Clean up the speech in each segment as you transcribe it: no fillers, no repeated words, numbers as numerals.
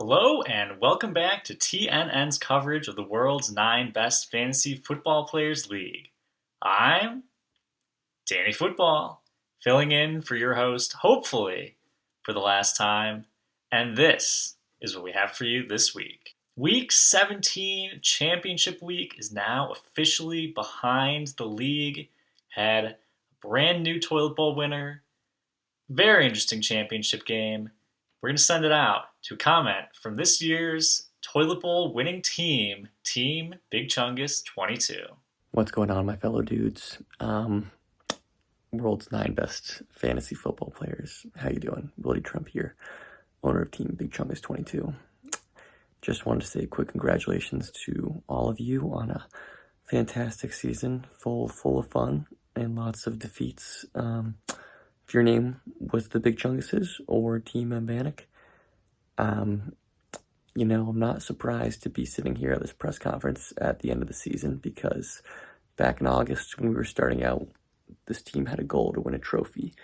Hello and welcome back to TNN's coverage of the world's 9 best fantasy football players league. I'm Danny Football, filling in for your host, hopefully, for the last time, and this is what we have for you this week. Week 17 championship week is now officially behind the league. Had a brand new toilet bowl winner, very interesting championship game. We're going to send it out to a comment from this year's Toilet Bowl winning team, Team Big Chungus 22. What's going on, my fellow dudes? World's 9 best fantasy football players. How you doing? Willie Trump here, owner of Team Big Chungus 22. Just wanted to say quick congratulations to all of you on a fantastic season, full of fun and lots of defeats. If your name was the Big Chunguses or Team Mbanik, I'm not surprised to be sitting here at this press conference at the end of the season because back in August when we were starting out, this team had a goal to win a trophy,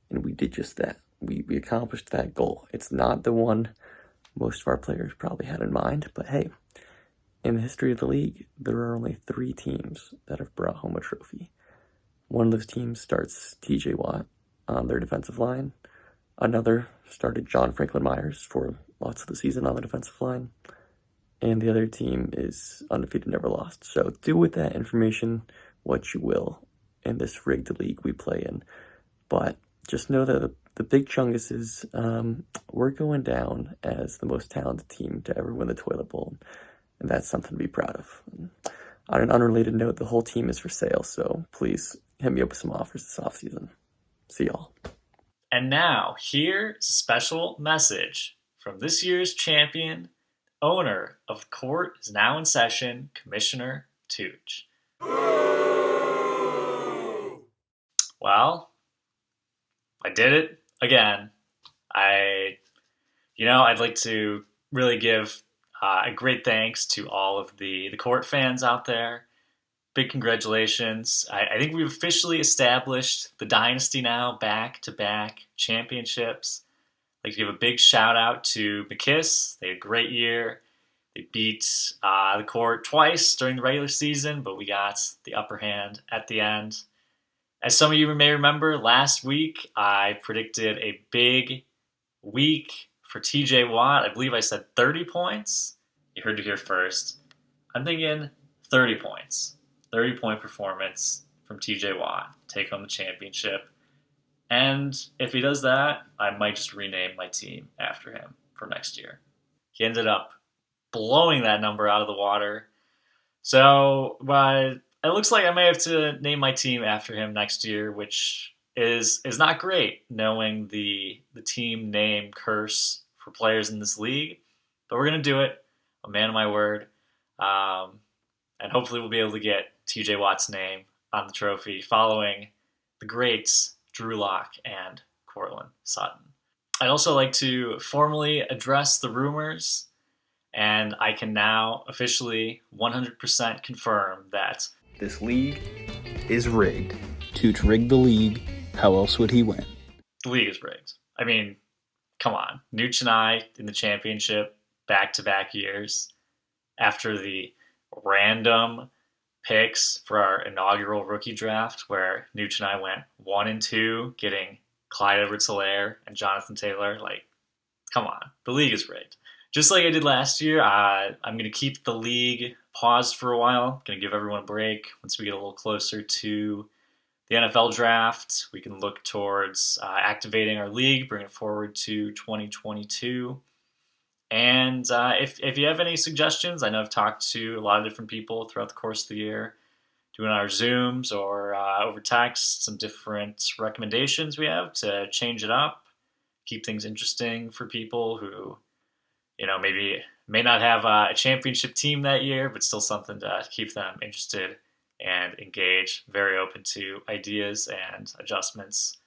and we did just that. We accomplished that goal. It's not the one most of our players probably had in mind, but hey, in the history of the league, there are only 3 teams that have brought home a trophy. One of those teams starts TJ Watt on their defensive line. Another started John Franklin Myers for lots of the season on the defensive line. And the other team is undefeated, never lost. So do with that information what you will in this rigged league we play in. But just know that the Big Chunguses, we're going down as the most talented team to ever win the Toilet Bowl. And that's something to be proud of. On an unrelated note, the whole team is for sale. So please hit me up with some offers this offseason. See y'all. And now, here's a special message from this year's champion, owner of the court is now in session, Commissioner Tooch. Well, I did it again. I'd like to really give a great thanks to all of the court fans out there. Big congratulations. I think we've officially established the dynasty now, back-to-back championships. I'd like to give a big shout-out to McKiss. They had a great year. They beat the court twice during the regular season, but we got the upper hand at the end. As some of you may remember, last week I predicted a big week for TJ Watt. I believe I said 30 points. You heard it here first. I'm thinking 30 points. 30-point performance from TJ Watt, take home the championship. And if he does that, I might just rename my team after him for next year. He ended up blowing that number out of the water. So it looks like I may have to name my team after him next year, which is not great knowing the team name curse for players in this league. But we're going to do it. A man of my word. And hopefully we'll be able to get TJ Watt's name on the trophy following the greats Drew Lock and Cortland Sutton. I'd also like to formally address the rumors, and I can now officially 100% confirm that this league is rigged. Tooch rigged the league. How else would he win? The league is rigged. I mean, come on. Nooch and I in the championship back-to-back years after the random picks for our inaugural rookie draft where Nooch and I went 1 and 2, getting Clyde Edwards-Helaire and Jonathan Taylor. Like, come on. The league is rigged. Just like I did last year, I'm going to keep the league paused for a while. Going to give everyone a break. Once we get a little closer to the NFL draft, we can look towards activating our league, bring it forward to 2022. And if you have any suggestions, I know I've talked to a lot of different people throughout the course of the year, doing our Zooms or over text, some different recommendations we have to change it up, keep things interesting for people who, maybe may not have a championship team that year, but still something to keep them interested and engaged. Very open to ideas and adjustments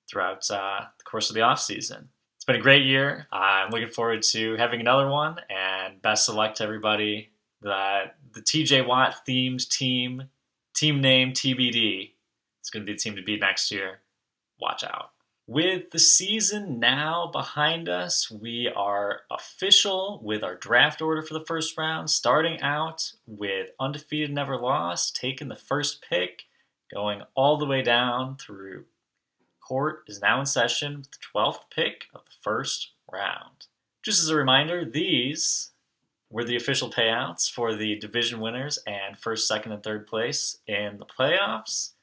throughout the course of the off season. It's been a great year. I'm looking forward to having another one, and best of luck to everybody. The TJ Watt themed team name TBD. It's going to be the team to beat next year. Watch out. With the season now behind us, we are official with our draft order for the first round, starting out with undefeated, never lost, taking the first pick, going all the way down through court is now in session with the 12th pick of the first round. Just as a reminder, these were the official payouts for the division winners and first, second, and third place in the playoffs.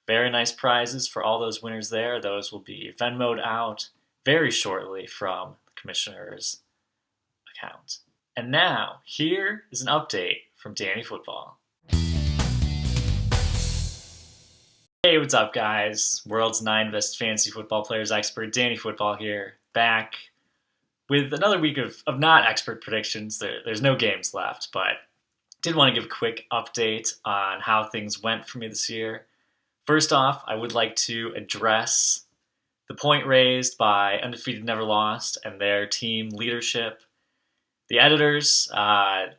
Very nice prizes for all those winners there. Those will be Venmo'd out very shortly from the commissioner's account. And now, here is an update from Danny Football. Hey, what's up, guys? World's 9 best fantasy football players expert, Danny Football here, back with another week of not expert predictions. There's no games left, but did want to give a quick update on how things went for me this year. First off, I would like to address the point raised by Undefeated Never Lost and their team leadership. The editors,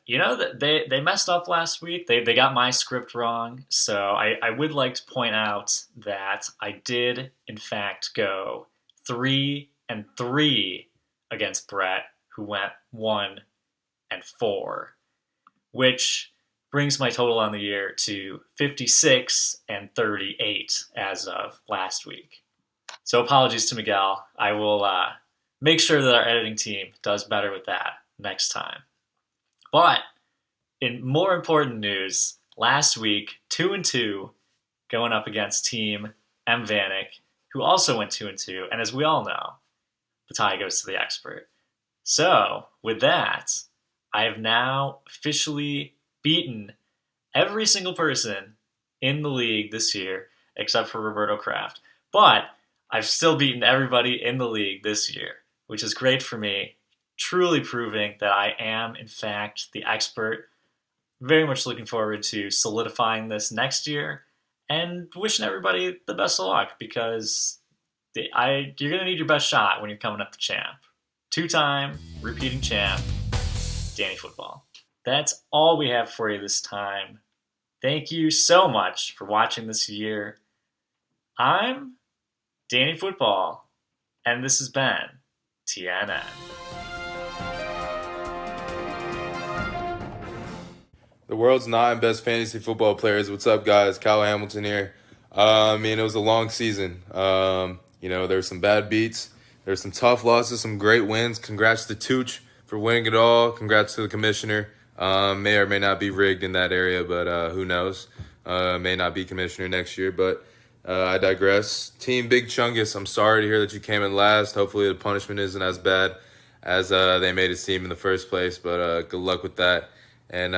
they messed up last week. They got my script wrong. So I would like to point out that I did, in fact, go 3-3 against Brett, who went 1-4, which brings my total on the year to 56-38 as of last week. So apologies to Miguel. I will make sure that our editing team does better with that next time. But in more important news, last week, 2-2, going up against Team M. Vanek, who also went 2-2. And as we all know, the tie goes to the expert. So with that, I have now officially beaten every single person in the league this year, except for Roberto Kraft. But I've still beaten everybody in the league this year, which is great for me, truly proving that I am, in fact, the expert. Very much looking forward to solidifying this next year and wishing everybody the best of luck, because you're going to need your best shot when you're coming up the champ. 2-time repeating champ, Danny Football. That's all we have for you this time. Thank you so much for watching this year. I'm Danny Football, and this has been TNN. The world's 9 best fantasy football players. What's up, guys? Kyle Hamilton here. It was a long season. There were some bad beats. There were some tough losses, some great wins. Congrats to Tooch for winning it all. Congrats to the commissioner. May or may not be rigged in that area, but who knows? May not be commissioner next year, but I digress. Team Big Chungus, I'm sorry to hear that you came in last. Hopefully the punishment isn't as bad as they made it seem in the first place, but good luck with that. And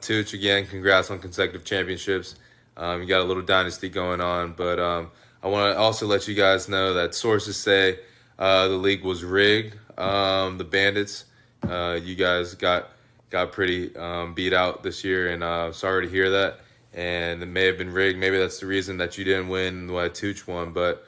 Tooch, again, congrats on consecutive championships. You got a little dynasty going on, but I want to also let you guys know that sources say the league was rigged. The Bandits, you guys got pretty beat out this year, and sorry to hear that. And it may have been rigged. Maybe that's the reason that you didn't win why Tooch won. But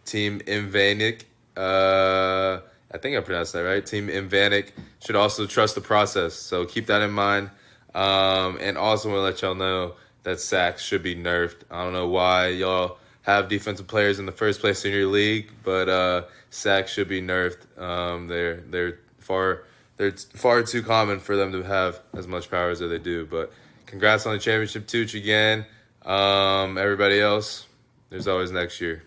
Team Invanik, I think I pronounced that right. Team Invanik should also trust the process. So keep that in mind. And also want to let y'all know that sacks should be nerfed. I don't know why y'all have defensive players in the first place in your league, but sacks should be nerfed. They're far too common for them to have as much power as they do. But congrats on the championship, Tooch, again. Everybody else, there's always next year.